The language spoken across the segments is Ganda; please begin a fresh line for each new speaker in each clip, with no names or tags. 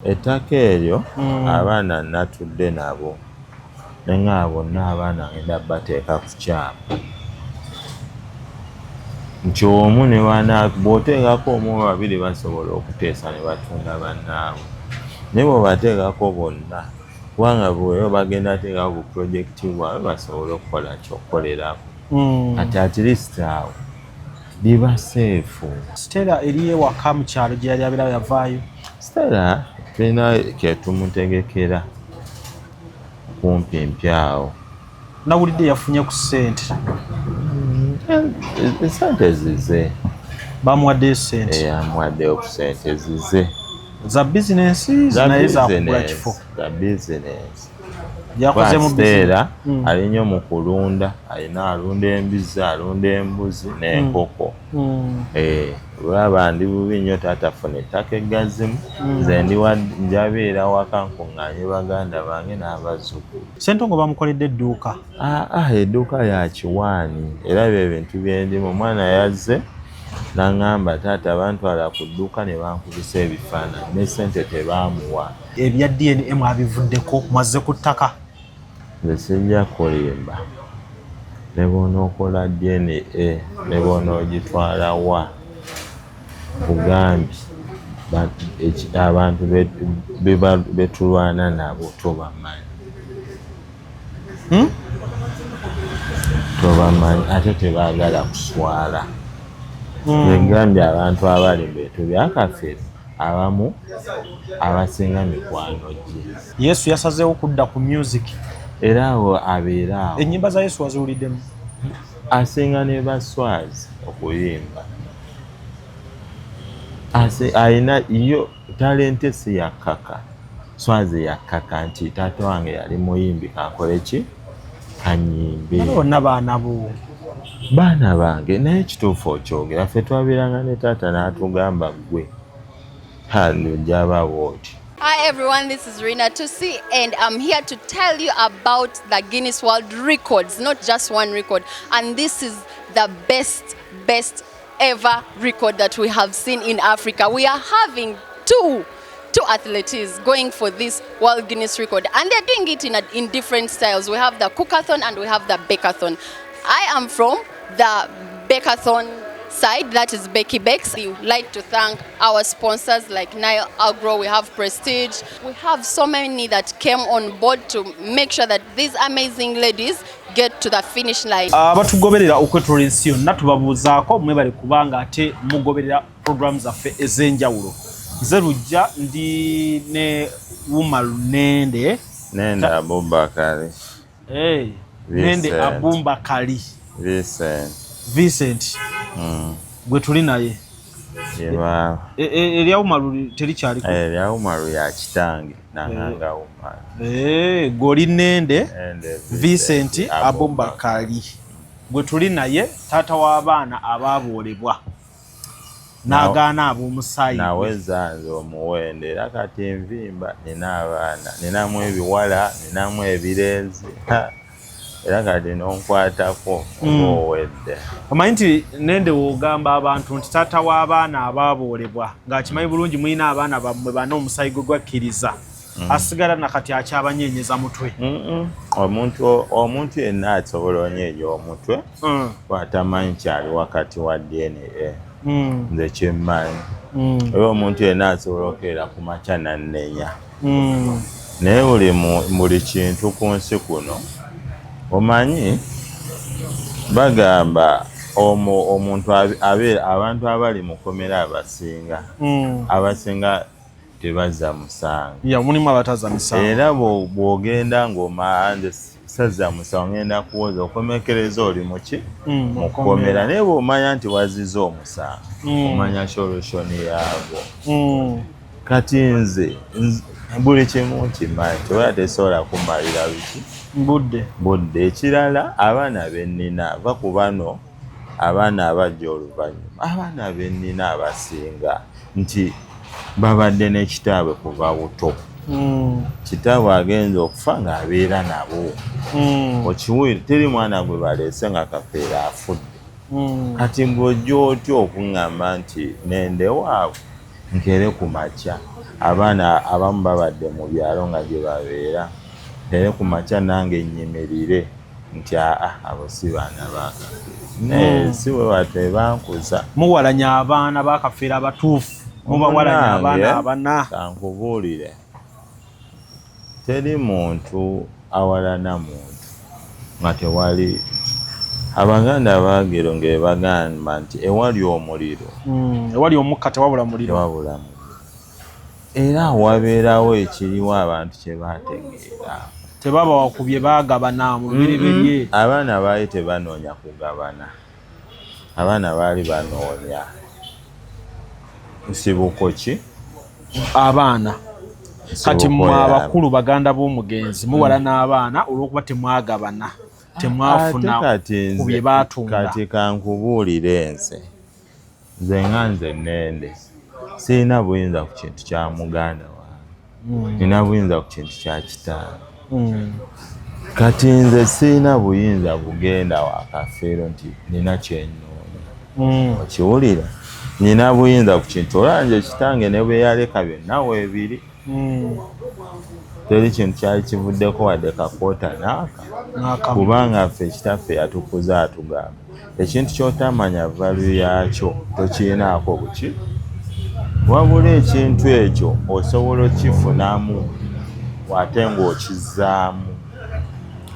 Ettaka eryo abaana natudde nabo nenga bonna abaana ngenda bateeka ku kyapa nti omu ne bw'oteekako omu babiri basobola okuteesa ne batunda bannaabwe naye bw'obateekako bonna kubanga bweyo bagenda teekako ku pulojekiti bwabwe basobole okukola kyokkolerako kati at least awo liba seefu.
Stella eri ewaka mu kyalo gye yali abeera yavaayo.
Stella tulina kyetumutegekera kumpimpi awo.
Nawulidde yafunye ku ssente.
Sente zize.
Bamuwaddeyo ssente.
Yamuwaddeyo ku ssente zize.
Za bizinensi naye za kugula kifo.
Za bizinensi.
Yakoze mu
bizinensi. Ali nnyo mu kulunda, alina alunda embizi, alunda embuzi n'enkoko. Olaba ndi bubi nnyo taata funa ettaka eggazimu, nze njabeera waka nkuŋŋaanye baganda bange n'abazzukulu.
Ssentongo bamukoledde edduuka?
Edduuka lya kiwaani era ebyo ebintu byendimu. Omwana yazze n'aŋŋamba taata bantwala ku dduuka ne bankubisa ebifaananyi ne ssente tebaamuwa.
Ebya DNA mwabivuddeko mwazze ku ttaka?
Nze sijja kulimba ne bw'onookola DNA ne bw'onoogitwala wa kugambye abantu betulwana nabo tobamanyi. Tobamanyi ate tebaagala kuswala. Egambye abantu abali mu bintu byakafere abamu abasinga mikwano gye.
Yesu yasazeewo kudda ku music.
Era awo abeera awo.
Ennyimba za Yesu waziwuliddemu?
Asinga ne baswazi okuyimba. Alina yo talente si yakkaka. Swazi yakkaka nti taata wange yali muyimbi kankole ki? Kanyimbe.
Bonna baana bo.
Baana bange naye kituufu okyogera ffe twabeeranga ne taata n'atugamba ggwe. Hano gyaba wooti.
Hi everyone, this is Rina Tusi and I'm here to tell you about the Guinness World Records, not just one record. And this is the best ever record that we have seen in Africa. We are having two athletes going for this World Guinness record and they're doing it in different styles. We have the cookathon and we have the bakathon. I am from the bakathon side, that is Becky Bex. We would like to thank our sponsors like Nile Agro, we have Prestige. We have so many that came on board to make sure that these amazing ladies get to the finish line.
Abatugoberera okwetula ensi yonna tubabuuzaako mwebale kubanga ate mugoberera programs zaffe ez'enjawulo. Nze Lujja ndi ne Wumalu Nende
Abubakari.
Nende Abubakari. Vincent. Gwe tuli naye. Erya Wumalu terikyaliko?
Erya Wumalu ya kitange nanganga Wumalu.
Goli Nende Vincent Abubakari. Gwe tuli naye taata w'abaana abaaboolebwa n'agaana ab'omusaayi.
Naweza nze omuwende era kati envimba nina abaana, ninamu ebiwala, ninamu ebirenzi. Era kati n'onkwatako owedde.
Omanyi nti Nende w'ogamba abantu nti taata w'abaana abaaboolebwa ng'akimanyi bulungi mulina abaana bammwe bana omusaayi gwe gwakkiriza. Asigala nakati akyabanyenyeza mutwe.
Omuntu yenna asobola onyeenya omutwe bw'atamanyi kyali wakati wa DNA. Nze kyemmanyi. Era omuntu yenna asobola okukeera ku makya n'annenya. Naye buli kintu ku nsi kuno omanyi bagamba omuntu abantu abali mu kkomera abasinga tebazza musango.
Mulimu abatazza musango.
Era bw'ogenda ng'omanze sazza musango ngenda kuwoza okomekereza oli mu kkomera naye bw'omanya nti wazizza omusango omanya solution yaagwo. Kati nze buli kimu nkimanyi tewala tesobola kumalira biki budde. Ekirala abaana bennina va ku bano abaana abajja oluvannyuma, abaana bennina abasinga nti babadde ne kitaabwe kuva buto. Kitaabwe agenza okufa ng'abeera nabo. Okiwulire teri mwana gwe baleese nga kafeera afudde. Kati ng'ojja otya okuŋŋamba nti Nende waabwe nkere ku makya abaana abamu babadde mu byalo nga gye babeera nkere ku makya nange nyimirire nti abo si baana bakafeero si bwe batyo bankuza.
Muwalanya abaana bakafeero abatuufu mubawalanya abaana abana.
Kankubuulire teri muntu awalana muntu nga tewali. Abaganda baagero nga bagamba nti ewali omuliro
ewali omukka tewabula muliro.
Era wabeerawo ekiriwo abantu kye baategeera.
Tebaba wakubye baagabana mu bireberye.
Abaana baali tebanoonya kugabana. Abaana baali banoonya nsibuko ki?
Abaana kati mmwe abakulu baganda b'omugenzi muwala n'abaana olw'okuba temwagabana temwafuna ku bye baatunda.
Kati kankubuulire nze nga nze Nende sirina buyinza ku kintu kya muganda wange nina buyinza ku kintu kya kitange. Kati nze sirina buyinza kugenda wakafeero nti nina kyenoonya. Okiwulira? Nina buyinza ku kintu olanje kitange ne bwe yaleka byonna weebiri. Teri kintu kyali kivuddeko wadde kakoota n'aka. Kubanga ffe kitaffe yatukuza atugamba ekintu ky'otamanya value yakyo tokirinaako buki. Wabula ekintu ekyo osobola okifunamu ate ng'okizzaamu.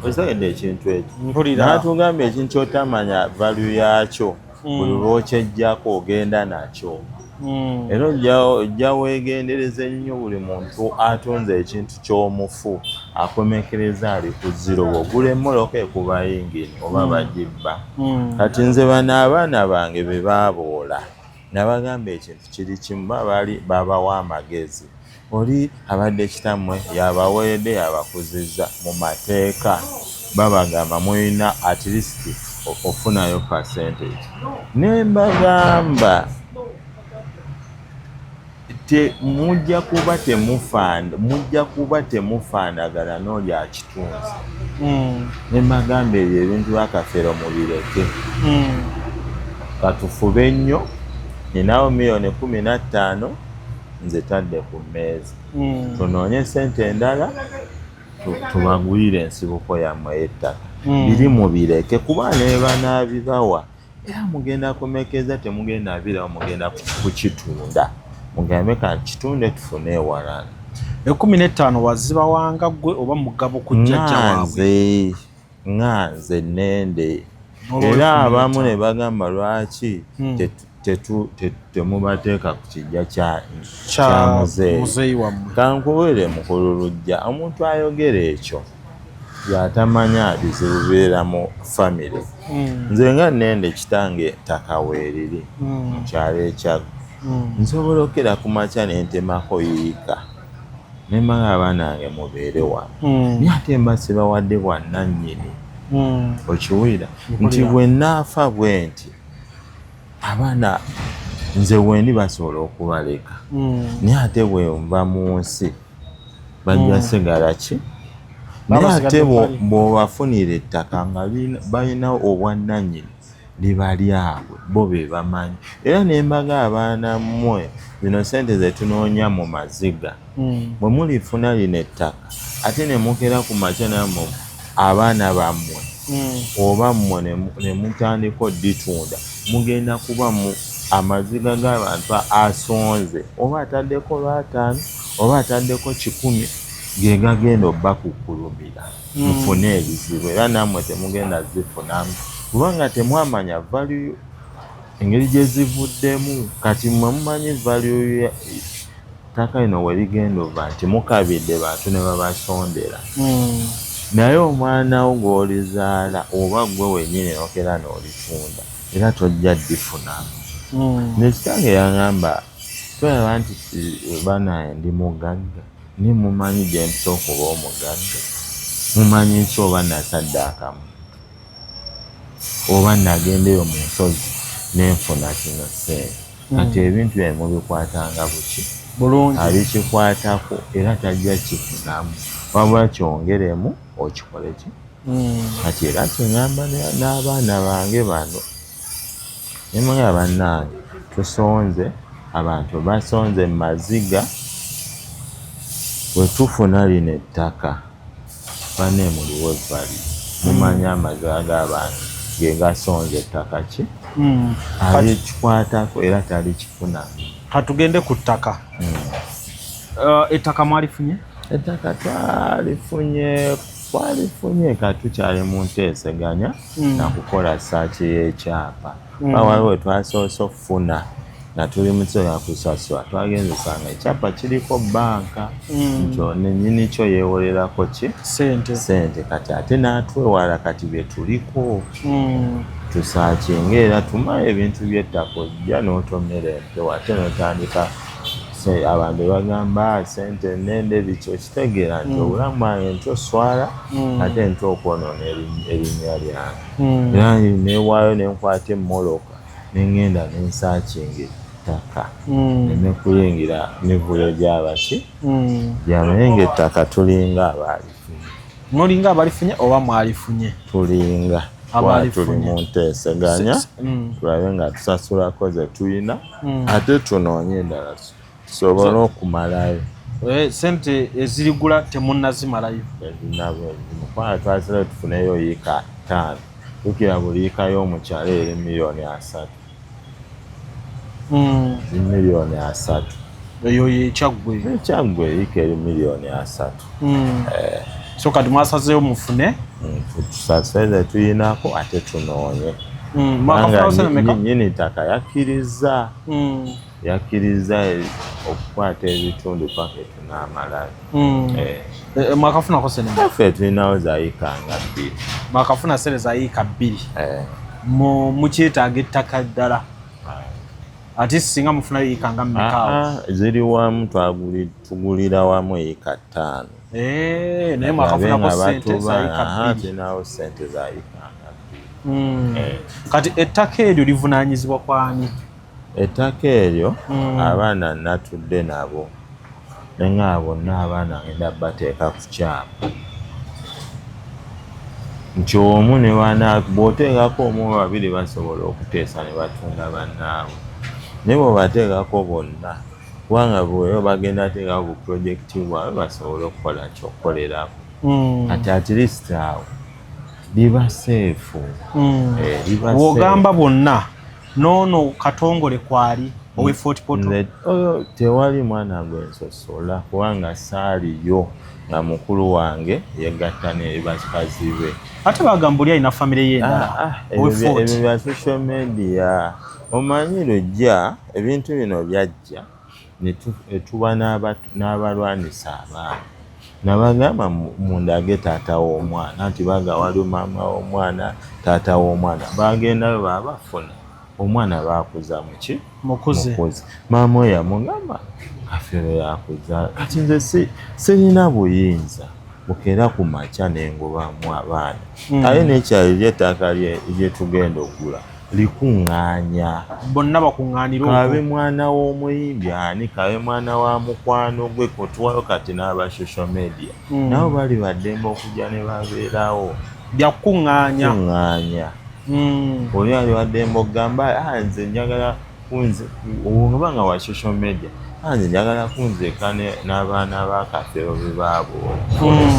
Okitegedde ekintu ekyo. N'atugamba ekintu ky'otamanya value yakyo buli lw'okyeggyako ogenda nakyo. Era ojja weegendereza ennyo buli muntu atunze ekintu ky'omufu akomekereza ali ku zero bw'ogula emmoloka ekuba yingini oba bagibba. Kati nze bano abaana bange be baaboola nabagamba ekintu kiri kimu babawa amagezi. Oli abadde kitammwe yabaweredde yabakuzizza mu mateeka babagamba mulina at least ofunayo percentage. Ne mbagamba mujja kuba temufaanagana n'oli akitunze. Ne mbagamba ebyo ebintu by'akafeero mubireke. Katufube ennyo ninawo miliyoni 15 nze tadde ku mmeeza. Tunoonye sente endala tubagulire ensibuko yammwe y'ettaka. Biri mubireke kuba ne banaabibawa era mugenda kumekeza temugenda birawo mugenda kukitunda. Mugambe ka kitunde tufune ewalala.
15 wazibawanga gwe oba mugabo ku jjajja waabwe?
Nze Nende. Era abamu ne bagamba lwaki temubateeka ku kijja kya muzeeyi
wammwe.
Kankubuulire mukulu lujja omuntu ayogera ekyo yatamanya bizibu bibeera mu famire. Nze nga Nende kitange ttaka weeriri mu kyalo ekyaggo. Nsobola okera ku makya ne ntemako yiika ne mmanga abaana bange mubeere wano. Naye ate mba sibawadde bwannannyini. Okiwulira nti bwe naafa bwe nti abaana nze wendi basobola okubaleka. Naye ate bwe nva mu nsi bajja sigala ki? Naye ate bw'obafunira ettaka nga balina obwannannyini libalyabwe bo be bamanyi. Era ne mbaga abaana mmwe zino sente ze tunoonya mu maziga bwe mulifuna lino ettaka ate ne mukera ku makya nammwe abaana bammwe oba mmwe ne mutandika odditunda mugenda kuba mu amaziga g'abantu asonze oba ataddeko lw'ataano oba ataddeko 10 ge gagenda obbakukkulumira mufune ebizibu era nammwe temugenda zifunamu kubanga temwamanya value engeri gye zivuddemu. Kati mmwe mumanyi value ttaka lino we ligenda ova nti mukabidde bantu ne babasondera. Naye omwana wo gw'olizaala oba gwe wennyini okera n'olitunda era tojja ddifunamu. Nekitange yaŋŋamba tolaba nti banaye ndi mugagga ni mumanyi gye mpisa okuba omugagga. Mumanyi ki oba nasaddaakamu oba nagendeyo mu nsozi nenfuna kino sente. Kati ebintu bye mubikwatanga buki bulungi abikikwatako era tajja kifunamu wabula kyongeremu okikole ki. Kati era kyeŋŋamba n'abaana bange bano nemugamba bannange tusonze abantu basonze maziga bwe tufuna lino ettaka bane muliwo bali mumanya amaziga g'abantu ge gasonze ettaka ki alikikwatako era talikifuna.
Katugende ku ttaka. Ettaka mwalifunye?
Ettaka twalifunye katukyali mu nteeseganya na kukola saaki y'ekyapa. Waliwo twasoose okufuna nga tuli mu kiseera kya kusasula twagenze sanga ekyapa kiriko banka nkyo nennyini kyo yeewolerako ki sente kati ate n'atwewala kati bye tuliko tusaakinga era tumaye ebintu by'ettaka ojja n'otomera empewo ate n'otandika abantu bagamba sente nende bikyo kitegeera nti obulamu bwange ntoswala ate ntokwonoona erinnya lyange era neewaayo nenkwata emmoloka neŋŋenda nensaakinga ettaka nekuyingira mivuyo gy'abaki gyamaye ng'ettaka tulinga abaalifunye.
Mulinga abalifunye oba mwalifunye?
Tulinga tuli mu nteeseganya tulabe nga tusasulako ze tulina ate tunoonye endala tusobole okumalayo.
Sente ezirigula temunnazimalayo?
Mukwala twasire tufuneyo yiika 5 tukira buli yiika y'omukyalo eri $3,000,000. $3,000,000.
Eyo y'ekyaggwe?
Ekyaggwe yiika eri $3,000,000.
So kati mwasazeeyo mufune?
Tusasire ze tulinako ate tunoonye. Nyini ttaka yakkiriza okukwata ebitundu paka tunaamalayo.
Mwakafunako sente?
Ffe tulinawo za yiika nga 2.
Mwakafuna sente za yiika 2? Mukyetaaga ettaka ddala? Ate singa mufunayo yiika nga mmeka?
Ziri wamu tugulira wamu yiika 5.
Naye mwakafunako sente za yiika 2?
Tulinawo sente za yiika nga 2.
Kati ettaka eryo livunaanyizibwa kwani?
Ettaka eryo abaana natudde nabo nenga bonna abaana ngenda bateeka ku kyapa nti omu ne bw'oteekako omu babiri basobola okuteesa ne batunda bannaabwe naye bw'obateekako bonna kubanga bweyo bagenda teekako ku pulojekiti bwabwe basobole okukola kyokkolerako kati at least awo liba seefu.
Bw'ogamba bonna noono Katongole kwali owe Fort Portal?
Tewali mwana gwensosola kubanga saaliyo nga mukulu wange yegatta ne bakazi be.
Ate bagamba oli alina famire y'endala?
Ebyo bya social media omanyi lujja ebintu bino byajja ne tuba n'abalwanisa abaana nabagamba mundage taata w'omwana nti baga waliwo maama w'omwana taata w'omwana bagendayo babafuna omwana bakuza muki mukozi maama oyo yamugamba kafero yakuza kati nze sirina buyinza bukera ku makya nengobamu abaana aye n'ekyalo ly'ettaka lye tugenda okugula likuŋŋaanya
bonna bakuŋŋaanira okwo
kabe mwana w'omuyimbi ani kabe mwana wa mukwano gwe kutuwayo kati n'aba social media nabo bali baddembe okujja ne babeerawo
byakuŋŋaanya
oli ali waddembe okugamba nze njagala kunze obanga wa social media nze njagala kunzeka n'abaana bakafero be baabo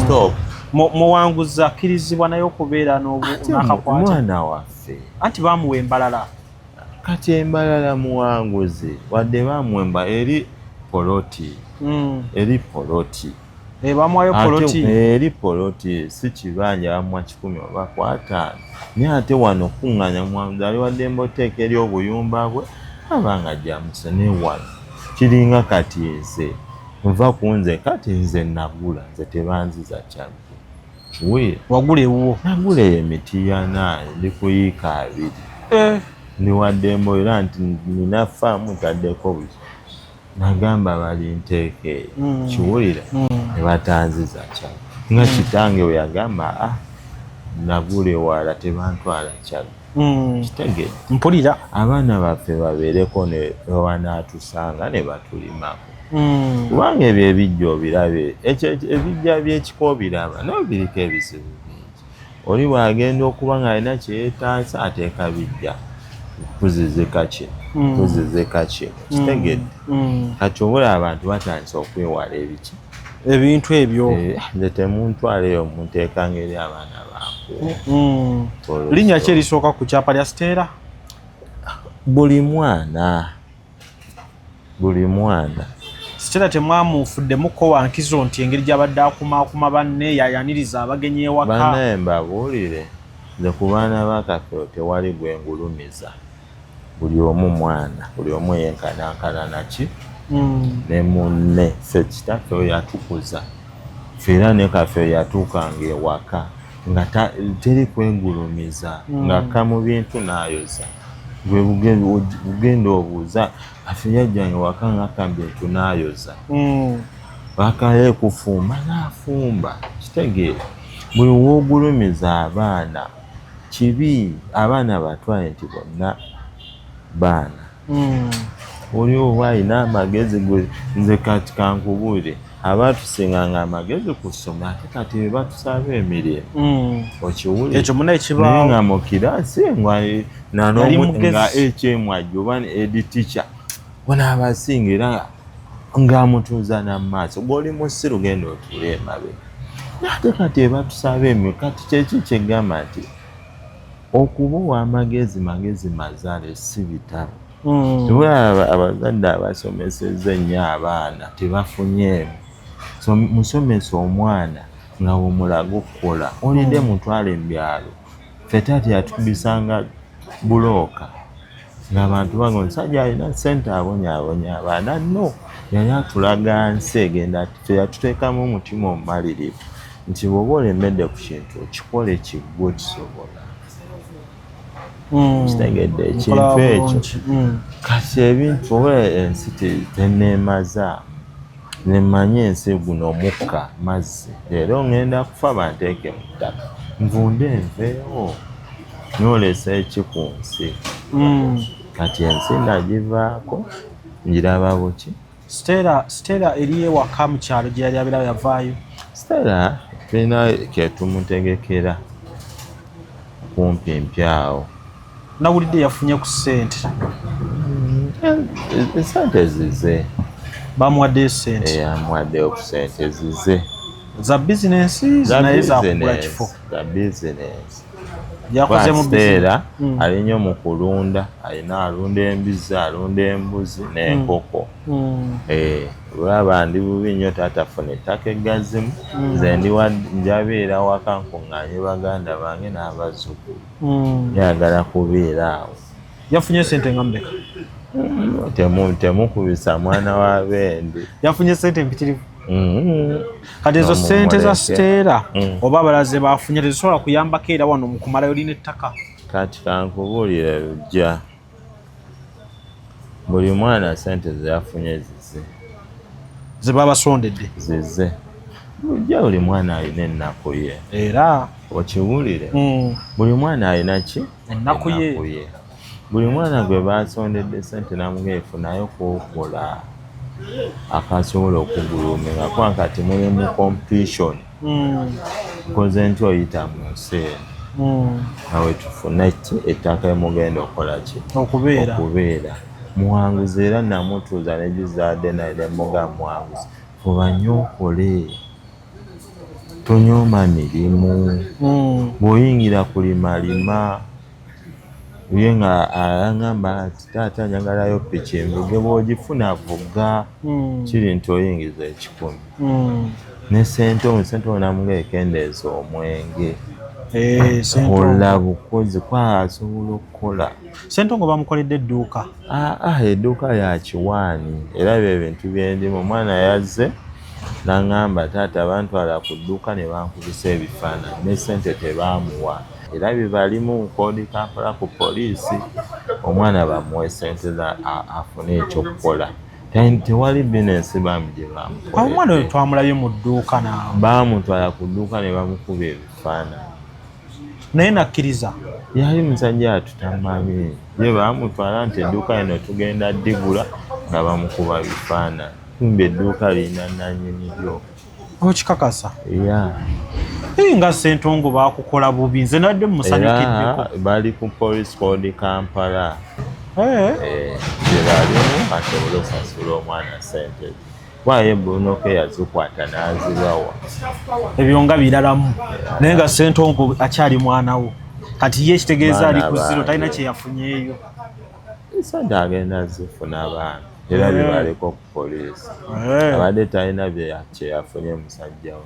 stop
muwanguzi akkirizibwa naye okubeera n'akakwata
mwana waffe
anti baamuwa embalala
kati embalala muwanguzi wadde baamuwemba eri poloti
bamuwayo poloti
eri poloti si kibanja bamuwa 10 oba 5 naye ate wano kuŋŋanya muwanguzi ali waddembe oteeka eri obuyumba bwe abanga jamuse ne wano kiringa kati nze nva kunze kati nze nagula nze tebanziza kyagge we
wagula ewuwo
nagula emiti ya 9 ndi ku yiika 2 ndi waddembe era nti nina faamu taddeko buli nagamba bali nteeke kiwulira ne batanziza kyagge nga kitange we yagamba nagula ewala tebantwala kyagge kitegedde
mpulira
abaana baffe babeereko ne wanatusanga ne batulimako kubanga ebyo ebijja obirabe ebijja by'ekiko obiraba nawe biriko ebizibu bingi oli bwagenda okuba nga alina kyeyeetaasa ateeka bijja kuzizika ki kuzizika ki kitegedde kati obula abantu batandise okwewala
ebintu ebyo
nze temuntwaleyo munteekanga eri abaana bange
linnya ki erisooka ku kyapa lya Stella?
buli mwana
Stella temwamufuddemukko wankizo nti engeri gy'abadde akumaakuma banne yayaniriza abagenyi ewaka
bannaye mbabuulire nze ku baana ba Kafeero tewali gwengulumiza buli omu mwana buli omu yenkanankana naki ne munne ffe kitaffe oyo yatukuza ffe era ne Kafeero yatuukanga ewaka nga teri kwegulumiza ng'akka mu bintu n'ayoza gwe bugenda obuuza Kafeero yajjanga ewaka ng'akambye bintu n'ayoza bakaye kufumba n'afumba kitegeera buli woogulumiza abaana kibi abaana batwaye nti bonna baana oli oba alina amagezi gwe nze kati kankubuulire abaatusinganga amagezi ku ssomero ate kati be batusaba emirimu okiwulire
ekyo munaye kibaawo
naye nga mu kiraasi nga ekyemwajja oba editicha bona abasinga era ng'amutuuza n'amaaso gw'oli musiru genda otuule emabega ate kati batusaba emirimu kati kyeki kyegamba nti okubawa amagezi mazaale si bitabo abazadde abasomesezza ennyo abaana tebafunyeemu musomesa omwana nga bw'omulaga okukola olinde mutwale mu byalo ffe taati yatukubisanga bulooka ng'abantu baga omusajja alina ssente abonyaabonya abaana no yali atulaga nsi egenda ffe yatuteekamu omutima omumalirivu nti bw'oba olemmedde ku kintu okikole kiggwe kisobola kitegedde ekintu ekyo kati ebintu oba ensi teneemaza nemanye ensi guno omukka mazzi leero ngenda kufa banteeke mu ttaka nvunde enveewo nyolesa eki ku nsi kati ensi nagivaako ngiraba buki
Stella eri ewaka mu kyalo gye yali abeerawo yavaayo
Stella tulina ketumutegekera kumpimpi awo
nawulidde yafunye ku ssente
esente zize
bamuwaddeyo ssente
yamuwaddeyo ku ssente zize
za bizinensi naye zakugula kifo
za bizinensi
yakoze mu
Stella ali nnyo mu kulunda alina alunda embizi alunda embuzi n'enkoko olaba ndi bubi nnyo taatafuna ettaka eggazimu nze njabeera waka nkuŋŋaanye baganda bange n'abazzukulu yagala kubeera awo
yafunye ssente nga mmeka
temukubisa mwana wa bendi
yafunye ssente mpitirivu kati ezo ssente za Stella oba abalaze bafunye tezisobola kuyambako era wano mukumalayo lina ettaka
kati kankubuulire lujja buli mwana ssente zeyafunye zize
ze babasondedde
zize lujja buli mwana alina ennaku ye
era
okiwulire buli mwana alina ki
ennaku ye
buli mwana gwe basondedde ssente namugeefunayo kwokola akasobola okuguluminga kuba kati muli mu competition nkoze nti oyita mu nsi nawe tufuna ettaka emugenda okukola ki okubeera muwanguzi era namutuuza negizaadde naye muga muwanguzi fuba nnyo okole tonyooma mirimu bw'oyingira kulimalima ye nga agamba ati taata njagalayo piki envuge bw'ogifuna vuga kiri nti oyingiza 10 ne ssente onamuga ekendeeza omwenge ola bukozi kwasobola okukola
ssente ngo bamukoledde edduuka
edduuka lya kiwaani era byo ebintu byendimu omwana yazze n'aŋŋamba taata bantwala ku dduuka ne bankubisa ebifaananyi ne ssente tebaamuwa era bibalimu nkoodi Kampala ku poliisi omwana bamuwe ssente afune ekyokukola tewali bizinensi bambi gye bamukola
omwana oyo twamulabye mu dduuka naawe
baamutwala ku dduuka ne bamukuba ebifaananyi
naye nakkiriza
yali musajja atutamanyi ye baamutwala nti edduuka lino tugenda ddigula nga bamukuba bifaananyi kumbe edduuka lirina nannyini lyo
okikakasa nga Ssentongo bakukola bubi nze nadde musanyukiddeko
bali ku police code Kampala gyebalimu asobole osasula omwana sente waaye Bunoke yazikwata n'azibawa
ebyo nga biralamu naye nga Ssentongo akyali mwanawo kati ye kitegeeza ali ku zero talina kye yafunyeeyo
sente agenda zifuna abaana era bibaliko ku poliisi abadde talina kye yafunye musajja we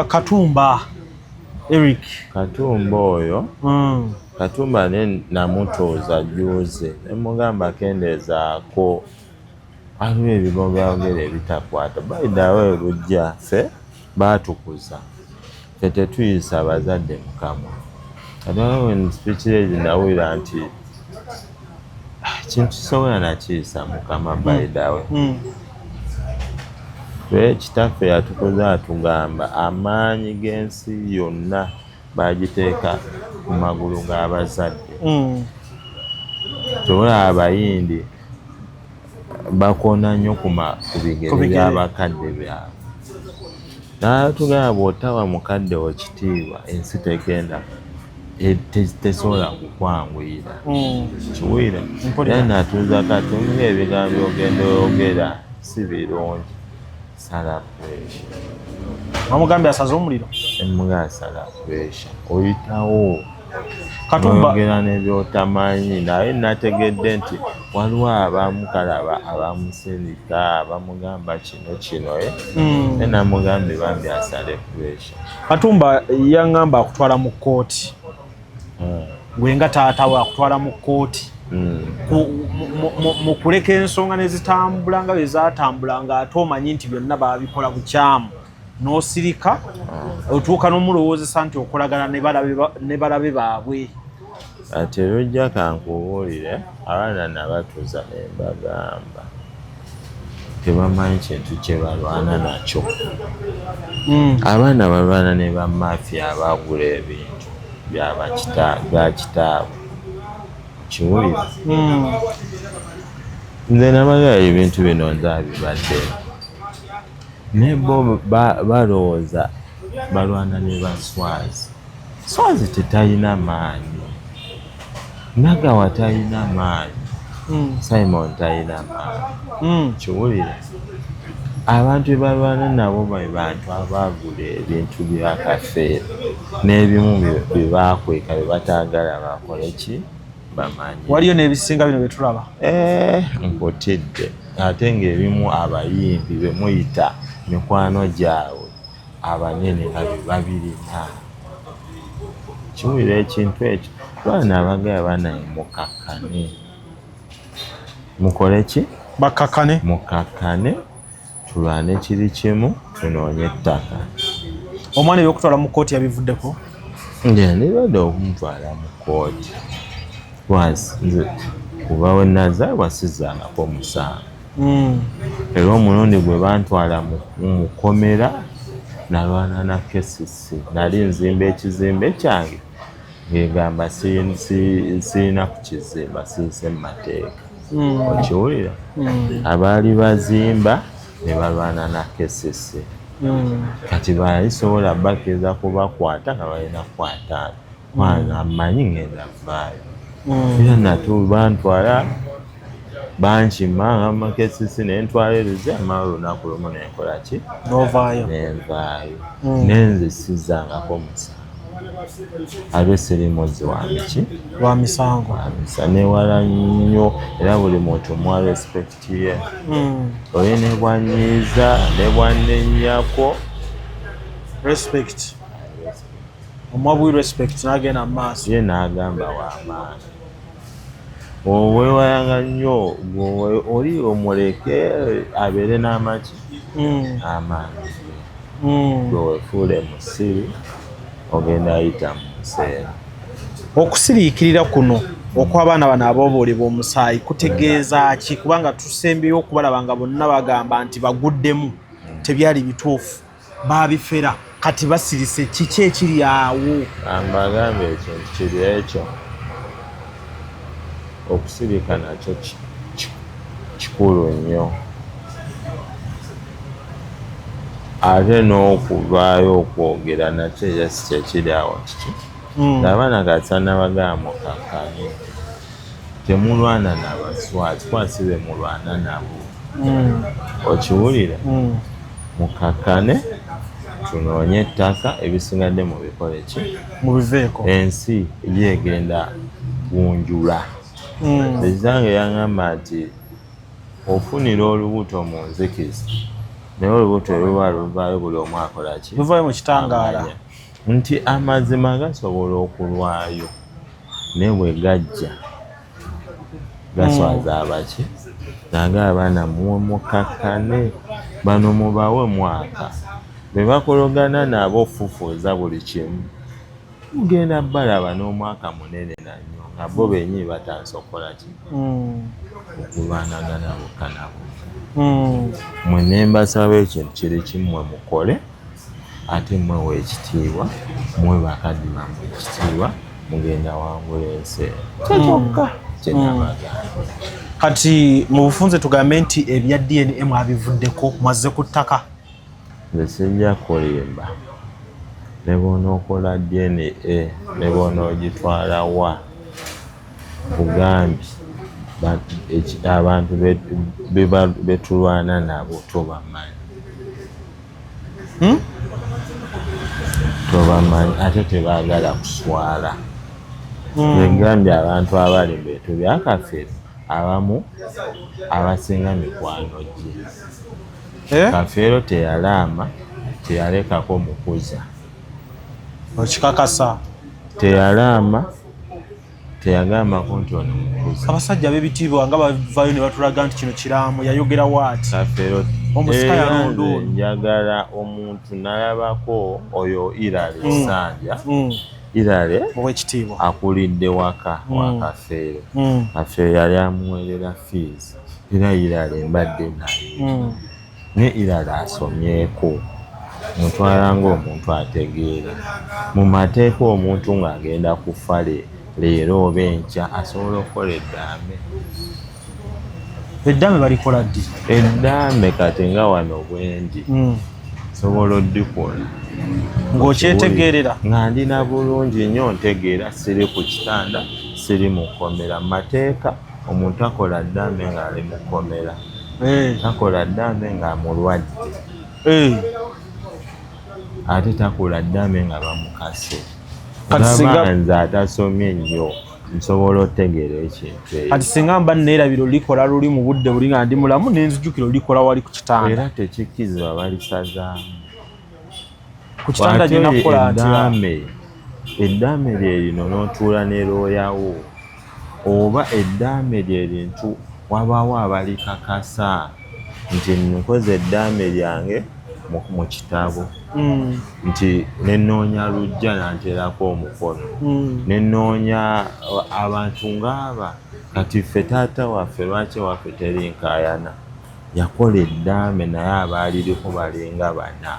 Katumba Eric
Katumba oyo Katumba ne namutuuza juuze ne mugamba kendeezaako waliwo ebigombawogera ebitakwata bayidawo ebujja ffe baatukuza ffe tetuyisa abazadde mukamwa ate spikirezi nawulira nti kintu kisobola nakiyisa mukama bayidawe ffe kitaffe yatukuza atugamba amaanyi g'ensi yonna bagiteeka ku magulu g'abazadde tobola abayindi bakona nnyo ku bigere by'abakadde byabwe n'atugamba bw'otawa mukadde wo kitiibwa ensi tegenda tesobola kukwanguyira kiwira era natuuza kati omuga ebigambo ogenda oyogera si birungi sala puresha
amugambye asaze omuliro
emuga asala puresha oyitawo
Katumba
oyogera nebyotamanyi naye nategedde nti waliwo abamu kalaba abamusirika bamugamba kino namugambye bambi asale puresha
Katumba yaŋŋamba akutwala mu kkooti gwe nga taata we akutwala mu kkooti mu kuleka ensonga ne zitambula nga bwe zaatambulanga ate omanyi nti byonna baabikola bukyamu n'osirika otuuka n'omulowoozesa nti okolagana ne balabe baabwe
ate lujja kankubuulire abaana nabatuuza ne mbagamba tebamanyi kintu kye balwana nakyo abaana balwana ne bamafiya abagula ebintu bya kitaabwe kiwulira nze namagala ebintu bino nzabibadde naye bo balowooza balwana ne baswazi swazi tetalina maanyi Nagawa talina maanyi Simon talina maanyi kiwulira abantu balwana nabo bantu abagula ebintu bya kafeera n'ebimu bye bakweka bye bataagala bakole ki bamanyi
waliyo n'ebisinga bino bye tulaba
nkutidde ate ng'ebimu abayimbi be muyita mikwano gyabwe abanene nga bye babirina kiwulira ekintu ekyo baana abagala banaye mukakkane mukole ki
bakakkane
mukakkane tulwane kiri kimu tunoonye ettaka
omwana ebyokutwala mu kkooti yabivuddeko
ngendibadde okumutwala mu kkooti nze kuba we nazaalwa sizzangako musango era omulundi gwe bantwala mu kkomera nalwana na kesisi nali nzimba ekizimbe kyange ngegamba sirina kukizimba siise mu mateeka okiwulira abaali bazimba ne balwana na kesisi kati balisobola bakkiriza kubakwata nga balina kukwataana mwana amanyi ngenda vaayo era natu bantwala bankima nga makesisi nentwala eruze amala olunaku lumu nenkola ki
novaayo
nenvaayo nenze sizzangako musango ate siri muzzi wamiki
lwa misango
newala nnyo era buli muntu mwa respect ye oye nebwanyiiza nebwanennyako
respect omwabwi respect nagenda mu maaso
ye n'agamba w'amaanyi owewalanga nnyo oli omuleke abeere n'amaki amaanyi gwe wefuule musiri ogenda ayita mu nseera
okusiriikirira kuno okw'abaana bano aboobuulibwa omusaayi kutegeeza ki kubanga tusembeyo okubalaba nga bonna bagamba nti baguddemu tebyali bituufu baabifera kati basirise kiki ekiri awo
ambagambe ekintu kiri ekyo okusirika nakyo kikulu nnyo ate n'okuvaayo okwogera nakyo yasi kyekiri awo kiki ng'abaana kasana bagamba mukakkane temulwana n'abaswazi kwasibe mulwana nabo okiwulira mukakkane tunoonye ettaka ebisigadde mu bikole ki
mubiveeko
ensi yegenda kunjula ekizange yaŋŋamba nti ofunira olubuto mu nzikiza naye olubuto luba luvaayo buli omu akola ki
luvaayo mu kitangaala
nti amazima gasobola okulwayo naye bwe gajja gaswaza abaki nange abaana muwe mukakkane bano mubawe mwaka be bakologana nabo fufuuza buli kimu mugenda balaba n'omwaka munene nannyo nga bo bennyini batandise okukola ki okulwanagana bukanabo mwenna mbasaba ekintu kiri kimmwe mukole ate mwewa ekitiibwa mwe bakadde bammwe ekitiibwa mugenda wangula ensi kyokka kyenabagamba.
Kati mu bufunze tugambe nti ebya DNA mwabivuddeko mwazze ku ttaka
nze sijja kulimba ne bw'onookola DNA ne bw'onoogitwala wa bugambi abantu betulwana nabo tobamanyi tobamanyi ate tebaagala kuswala egambye abantu abali mbintu byakafeero abamu abasinga mikwano gye kafeero teyalaama teyalekako mukuza
okikakasa
teyalaama teyagambako nti ono mukuza
abasajja b'ebitiibwa nga bavaayo ne batulaga nti kino kiraamu yayogera waati
kafeero
omusika yalonda ono
njagala omuntu nalabako oyo Irale Sanja Irale
ow'ekitiibwa
akulidde waka wa Kafeero Kafeero yali amuweerera fees era Irale mbadde naye ne Irale asomyeko mutwala ng'omuntu ategeera mu mateeka omuntu ng'agenda kufa leero oba enkya asobola okukola eddaame.
Eddaame balikola ddi?
Eddaame kati nga wano bwendi sobola oddikola
ng'okyetegeerera
nga ndina bulungi nnyo ntegeera siri ku kitanda siri mu kkomera. Mu mateeka omuntu akola ddaame ng'ali mu kkomera takola ddaame nga mulwadde ate takola ddaame nga bamukase. Nze atasomye nnyo nsobola otegeera ekintu ekyo.
Kati singa mba neerabira olikola luli mu budde buli nga ndi mulamu nenzijukira olikola wali ku kitanda
era tekikkizibwa balisazaamu
ku kitanda gye nakukola nti
eddaame lye lino n'otuula ne looyawo oba eddaame lye lintu wabaawo abalikakasa nti nkoze eddaame lyange mu kitabo nti nenoonya lujja nanteerako omukono nenoonya abantu ng'aba kati ffe taata waffe lwaki waffe terinkaayana yakola eddaame naye abaaliriko balinga bana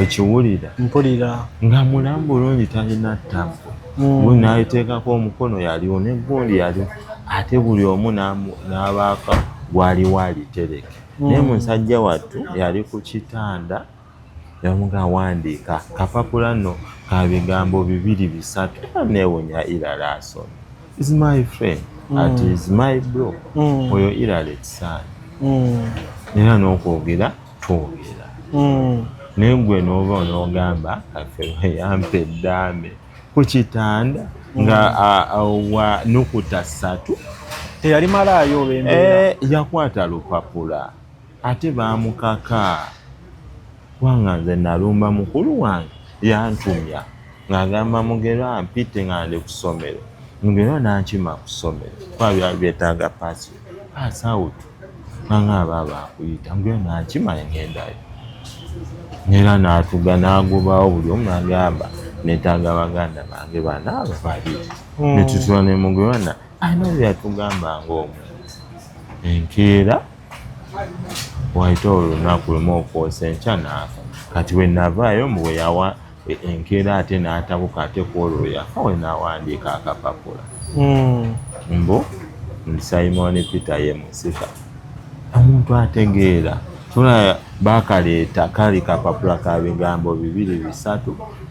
okiwulira
mpulira
nga mulamu bulungi talina ttambo gundi naliteekako omukono yaliwo negundi yaliwo ate buli omu n'abaaka gwaliwo alitereke naye musajja wattu yali ku kitanda yamuga wandiika kapapula nno ka bigambo 2-3 neewunya Irale asoma is my friend at is my bro oyo Irale Sanja era n'okwogera twogera naye gwe n'oba onoogamba Kafeero yampa eddaame ku kitanda nga wa nukuta 3
teyali malaayo olw'embeera
yakwata lupapula ate baamukaka wanga nze nalumba mukulu wange yantumya ng'agamba Mugerwa mpite nga ndi ku ssomero Mugerwa nankima ku ssomero kuba byetaaga paasi awutu nanga aba bakuyita Mugerwa nankima ngendayo era n'atuga n'agobawo buli omu n'agamba neetaaga baganda bange bana abo babiri netutula ne Mugerwa alina byatugamba ng'omuntu enkeera waita olunaku lumu okwosa enkya n'afa kati we navaayo mbu bwe yawa enkeera ate n'atabuka ate kwolwo yafa we n'awandiika akapapula mbu Simon Peter ye musika omuntu ategeera tuna bakaleeta kali kapapula ka bigambo 2-3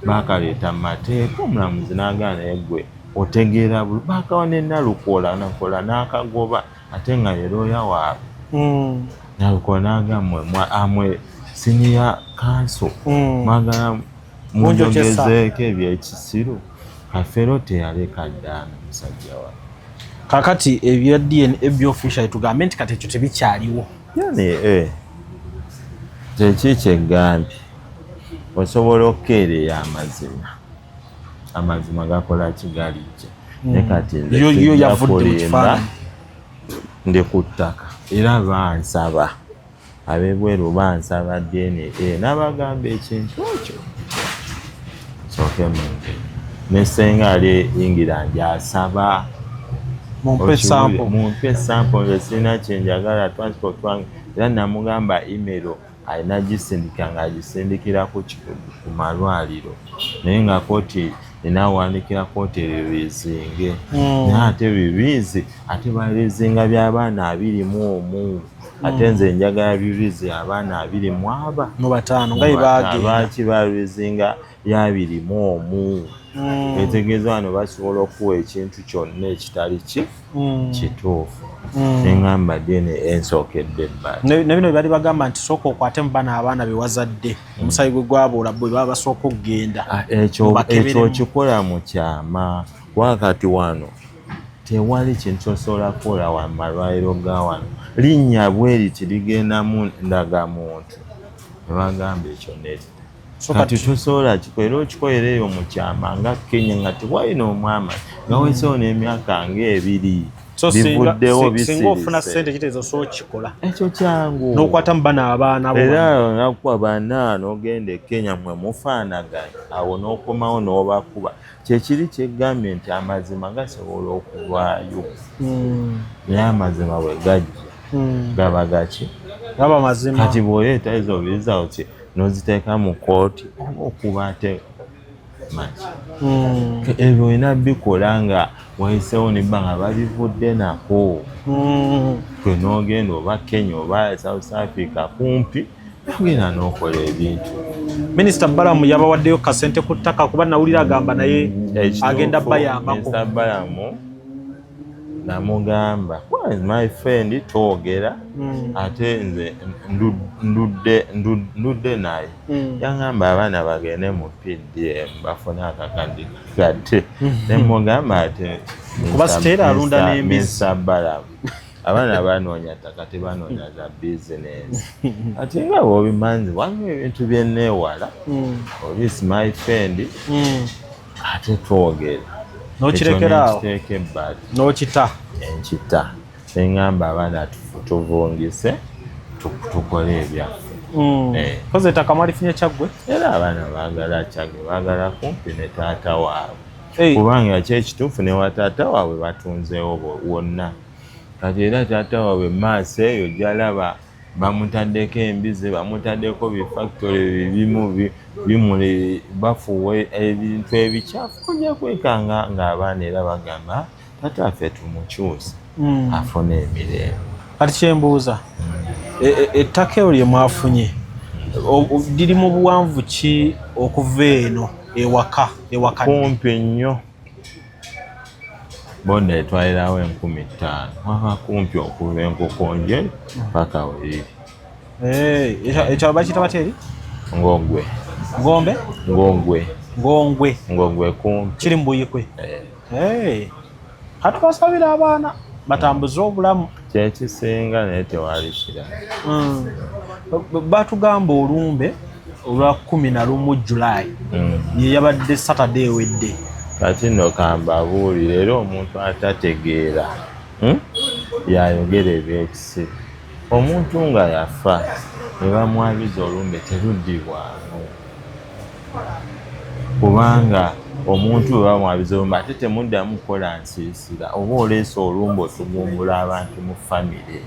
bakaleeta mu mateeka omulamuzi n'agaana egwe otegeera bulu bakawa ne Nalukola n'akagoba ate nga ye looya waabwe Nalukola n'agamwe amwe senior counsel mwagala munjogezeeko ebyekisiru Kafeero teyaleka ddaana musajja wa
kakati ebya DNA by'official tugambe nti kati ekyo tebikyaliwo
yani kyekigambye osobola okukeereya amazima gakola kigalijja ne kati
yo yavudde mu kifaananyi
ndi ku ttaka era bansaba ab'ebweru bansaba DNA n'abagamba ekintu ekyo sooke munge ne senga ali England asaba mumpe sample sina kyenjagala transport wange era namugamba email alina gisindika nga agisindikira ku malwaliro naye nga kooti enawandikira kooti erizinge naye ate bibizi ate balizinga by'abaana 21 ate nze njagala bibizi abaana 24
mu batano nga
baki balizinga ya 21 etegeeza wano basobola okuwa ekintu kyonna ekitali kituufu neŋŋamba DNA ensookedde ebbali
nebino bali bagamba nti sooka okwate mu bana abaana bewazadde omusayi gwe gwaboola bwe baba basooka okugenda
ekyo okikola mu kyama wakati wano tewali kintu osobola kukola wa malwaliro ga wano linnya bweriti ligendamu ndagamuntu nebagamba ekyo neti kati tusobola kikolera okikoera eyo mu kyama nga Kenya nga tewalina omwama nga weesewo n'emyaka ng'ebiri bivuddewo
singa ofuna ssente kitegeeza osobola kikola
ekyo kyangu
n'okwata mu bana abaana
era nakuwa bana n'ogenda e Kenya mwe mufaanaganya awo n'okomawo n'obakuba kyekiri kyegambye nti amazima gasobola okuvaayo naye amazima bwe gajja gaba gaki
gaba mazima
kati bw'oleeta ezo results noziteeka mu kooti okuba ate maki ebyo olina bikola nga wayiseewo nebba nga babivudde nako kwe n'ogenda oba Kenya oba South Africa kumpi ogenda n'okola ebintu
Minisita Balamu yabawaddeyo kasente ku ttaka kuba nawulira agamba naye agenda bayambako
Minisita Balamu namugamba my friend twogera ate nze ndudde naye yangamba abaana bagende mu PDM bafune akakandi kate nemugamba ate
kuba siteera alunda n'embizi
Minisita Balamu abaana banoonya ttaka tebanoonya za bizinesi ate nga bw'obimanzi waliwo ebintu byenneewala obisi my friend ate twogera
n'okirekeraawo n'okita
enkita neŋŋamba abaana tuvungise tukole ebyaffe
koze ettaka mwalifunye kyaggwe
era abaana baagala kyagwe baagala kumpi ne taata waabwe kubanga kyekituufu ne wa taata waabwe batunzeewo wonna kati era taata waabwe maaso eyo gyalaba bamutaddeko embizi bamutaddeko bifactory bimu bimuli bafuwe ebintu ebikyafu kujja kwekanga ng'abaana era bagamba taata affe tumukyusa afuna emirembe
kati kyembuuza ettaka eryo lye mwafunye liri mu buwanvu ki okuva eno ewaka
kumpi nnyo bonda etwalirawo 15,000 waba kumpi okuva enkokonje paka weriri
ekyalo bakiyita batya eri
ngongwe kumpi
kiri mu Buyikwe kati basabira abaana batambuze obulamu
kyekisinga naye tewali kirala
batugamba olumbe olwa 11 July ye yabadde Saturday ewedde
kati nno kambabuulira era omuntu atategeera yayogera ebyekisiru omuntu nga yafa ne bamwabiza olumbe teruddibwamu kubanga omuntu bwe bamwabiza olumbe ate temuddamu kukola nsiisira oba oleesa olumbe otugumbula abantu mu famire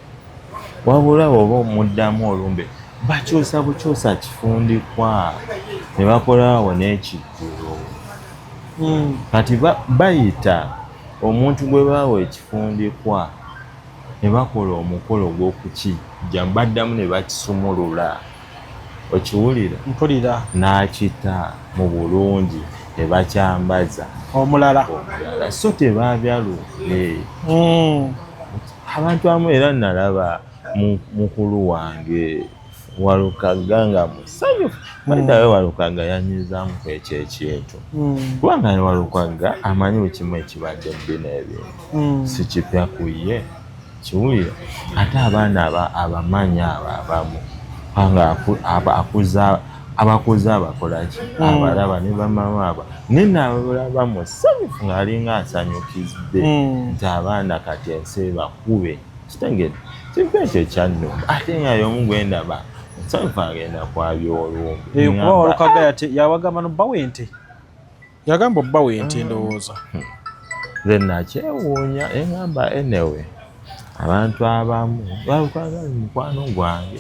wabula oba omuddamu olumbe bakyusa bukyusa kifundikwa ne bakolawo n'ekijjulo kati bayita omuntu gwe baawa ekifundikwa ne bakola omukolo gw'okukijja baddamu ne bakisumulula okiwulira
mpulira
n'akita mu bulungi ne bakyambaza
omulala
so tebaabyaludde abantu amu era nalaba mukulu wange Walukaga nga musanyufu mwendawe Walukaga yanyizaamu ekyo ekintu kubanga ne Walukaga amanyi bukimu ekibadde mu bino ebintu si kipya ku ye kiwulira ate abaana abamanyi abamu kubanga abakuze abakolaki abalaba ne bamama aba nenabalaba musanyufu ng'alinga asanyukizidde nti abaana kati ensi bakube kitegedde kiva ekyo kyannumba ate nga y'omu gwendaba nsanyufu agenda kwabya olumbe
kuba Walukaga yawagamba nobbawo ente yagamba obbawo ente ndowooza
nze nakyewuunya eŋŋamba enewe abantu abamu Walukaga mukwano gwange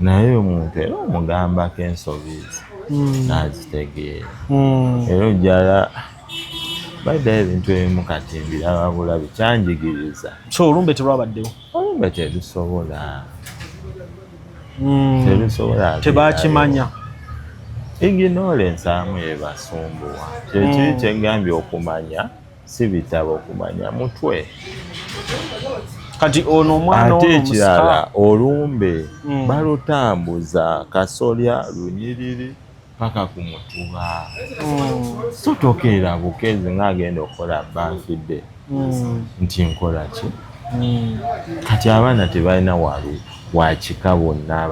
naye omuntu era omugambako ensobizi nazitegeera era ojjala baddayo ebintu ebimu kati mbiraba bulabi kyanjigiriza
so olumbe terwabaddewo
olumbe terusobola
tebakimanya
ignorance amu ebasumbuwa kyekiri kyegambye okumanya si bitabo okumanya mutwe
kati ono omwana
ate ekirala olumbe balutambuza kasolya lunyiriri paka ku mutuba so tokeera bukezi ng'agenda okukola banfidde nti nkola ki kati abaana tebalina wakika bonna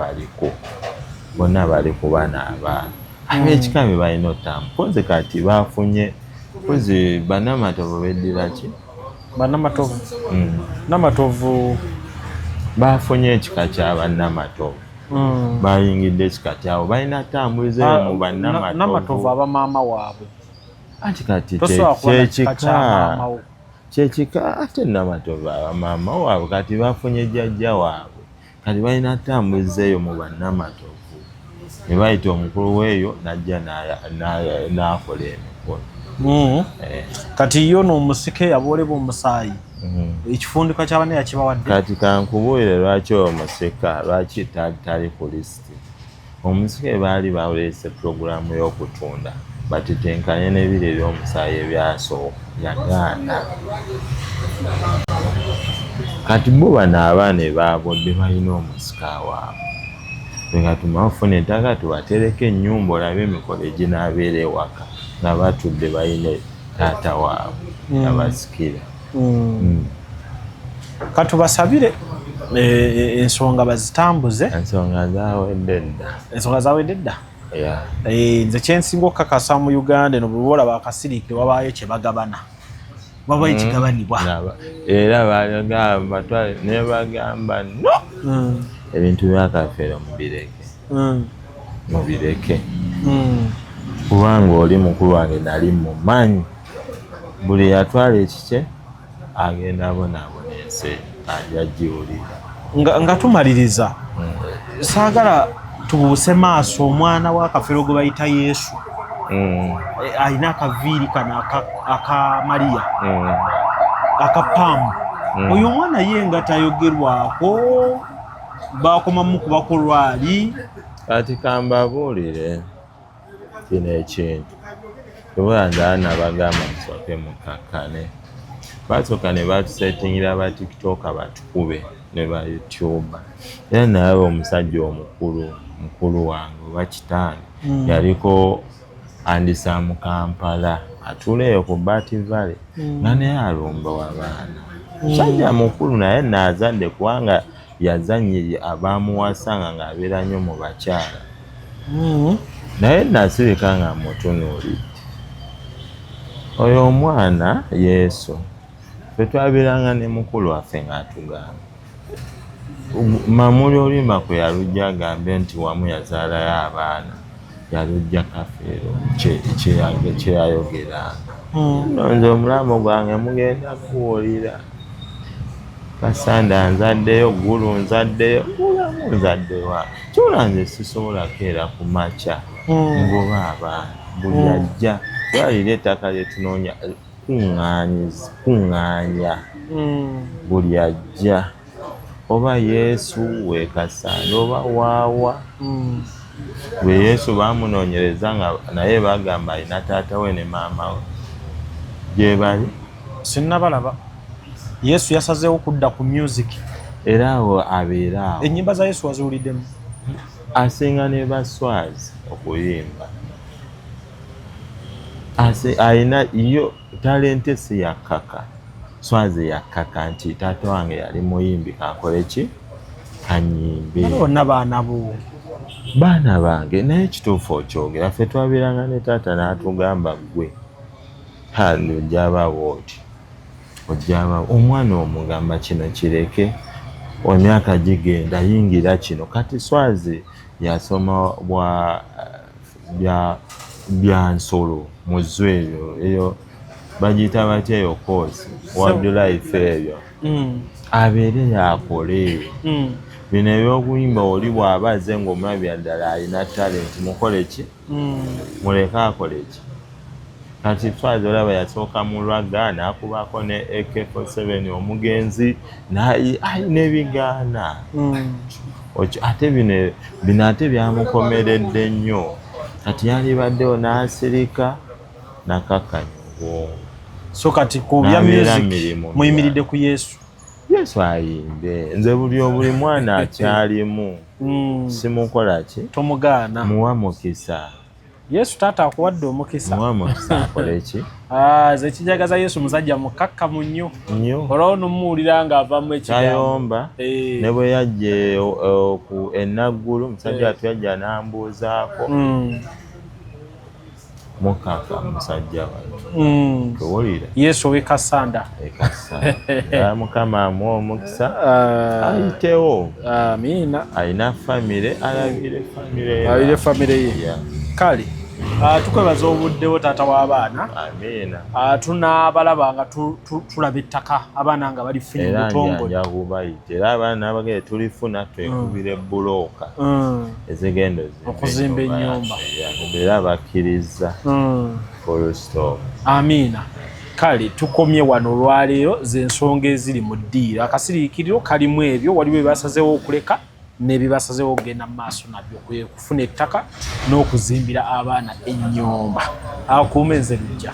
abaliko bana abaana ab'ekika bye balina otambu pozi kati bafunye pozi bannamatovu beddira ki
bannamatovu namatovu
bafunye ekika ky'abannamatovu bayingidde ekika kyabo balina tambulizeeyo mu bannamatovu
abamaama waabwe
anti kati kyekika ate namatovu abamaama waabwe kati bafunye jjajja waabwe kati balina tambulizeeyo mu bannamatovu ne bayita omukulu weeyo najja n'akola emikono
kati yo n'omusike yaboolebwa omusaayi ekifundika ky'abana yakibawadde
kati kankubuulire lwaki omusika lwaki tali ku lisiti omusike baali baleese puroguramu y'okutunda batetenkanye n'ebiro eby'omusaayi ebyasooka yagaana kati bo bano abaana ebaabodde balina omusika waabwe bwegatuma bafuna ettaka tubatereka ennyumba olabe emikolo eginaabeera ewaka nga batudde balina taata waabwe abasikira
katubasabire ensonga bazitambuze
ensonga
zawedde dda nze kyensinga okukakasa mu Uganda eno bwe olaba akasiriikire wabaayo kye bagabana wabayo kigabanibwa
era bagamba ne bagamba no ebintu byakafeero mubireke kubanga oli mukulu wange nali mumanyi buli yatwala ekike agenda abonaabona ensi ajja giwulira
nga tumaliriza saagala tubuuse maaso omwana wa Kafeero gwe bayita Yesu alina akaviiri kano aka Mariya akapaamu oyo omwana ye nga tayogerwako bakomamu kubakolwali
kati kambabuulire kino ekintu tebulanda nabagamba tusooke mukakkane basooka ne batusetingira ba TikTok batukube ne ba YouTube era naye omusajja mukulu wange oba kitange yaliko andisa mu Kampala atuuleyo ku Bati Valley nga naye alumba w'abaana musajja mukulu naye naazadde kubanga yazannyiri abaamuwasanga ng'abeera nnyo mu bakyala naye nasirika nga mutunuulidde oyo omwana Yesu ffe twabeeranga ne mukulu waffe ng'atugamba mamuli oluyimba kwe yalujja agambe nti wamu yazaalayo abaana yalujja Kafeero kyeyayogeranga nonze omulamu gwange mugenda kuwulira Kasanda nzaddeyo Gulu nzaddeyo Mulamu nzaddewa kyula nze sisobola keera ku makya ngoba abaana buli ajja twalira ettaka lye tunoonya kuŋŋaanya buli ajja oba Yesu wekasande oba waawa. Bwe Yesu baamunoonyereza nga naye bagamba alina taata we ne maama we gye bali.
Sinnabalaba. Yesu yasazeewo kudda ku music.
Era awo abeera awo.
Ennyimba za Yesu waziwuliddemu?
Asinga ne baswazi okuyimba. Alina yo talente si yakkaka. Swazi yakkaka nti taata wange yali muyimbi kankole ki? Kanyimbe.
Bonna baana bo.
Baana bange naye kituufu okyogera ffe twabeeranga ne taata n'atugamba ggwe hano ojjabaawo oti ojjabaawo omwana omugamba kino kireke emyaka gigenda yingira kino kati Swazi yasoma bya nsolo mu zzweyo eyo bagiyita batya eyo koosi wildlife eyo abeere yakole bino ebyokuyimba oli bw'aba aze ng'omulabira ddala alina talenti mukole ki muleke akole ki. Kati Swazi olaba yasooka mu lwaga n'akubako ne AK47 omugenzi ayina ebigaana ate bino ate byamukomeredde nnyo kati yalibaddewo n'asirika nakakkanya obwongo.
So kati ku bya music muyimiridde ku Yesu.
Yesu ayimbe nze buli mwana akyalimu simukola ki
tomugaana
muwa mukisa.
Yesu taata akuwadde omukisa.
Muwa mukisa akole ki?
Ze kijagaza Yesu musajja mukakkamu nnyo olwo nomuwulira ng'avamu ekigambo
tayomba ne bwe yajja ku enaggulu musajja atuyajja n'ambuuzaako mukaka musajja wano towulira
Yesu ow'ekasanda
Mukama amuwa omukisa ayitewo.
Amiina.
Alina famire alabire
famire ye. Kale tukwebaza obuddewo taata w'abaana.
Amiina.
Tunaabalaba nga tulaba ettaka abaana nga balifunye obutongole
era kubayita era abaana abagere tulifuna twekubira ebbulooka ezigenda
okuzimba ennyumba
era bakkiriza full stop.
Amiina. Kale tukomye wano olwaleero z'ensonga eziri mu ddiiro. Akasiriikiriro kalimu ebyo waliwo ebibasazeewo okuleka n'ebibasazeewo okugenda mu maaso nabyo kufuna ettaka n'okuzimbira abaana ennyumba. Akuume nze lujja.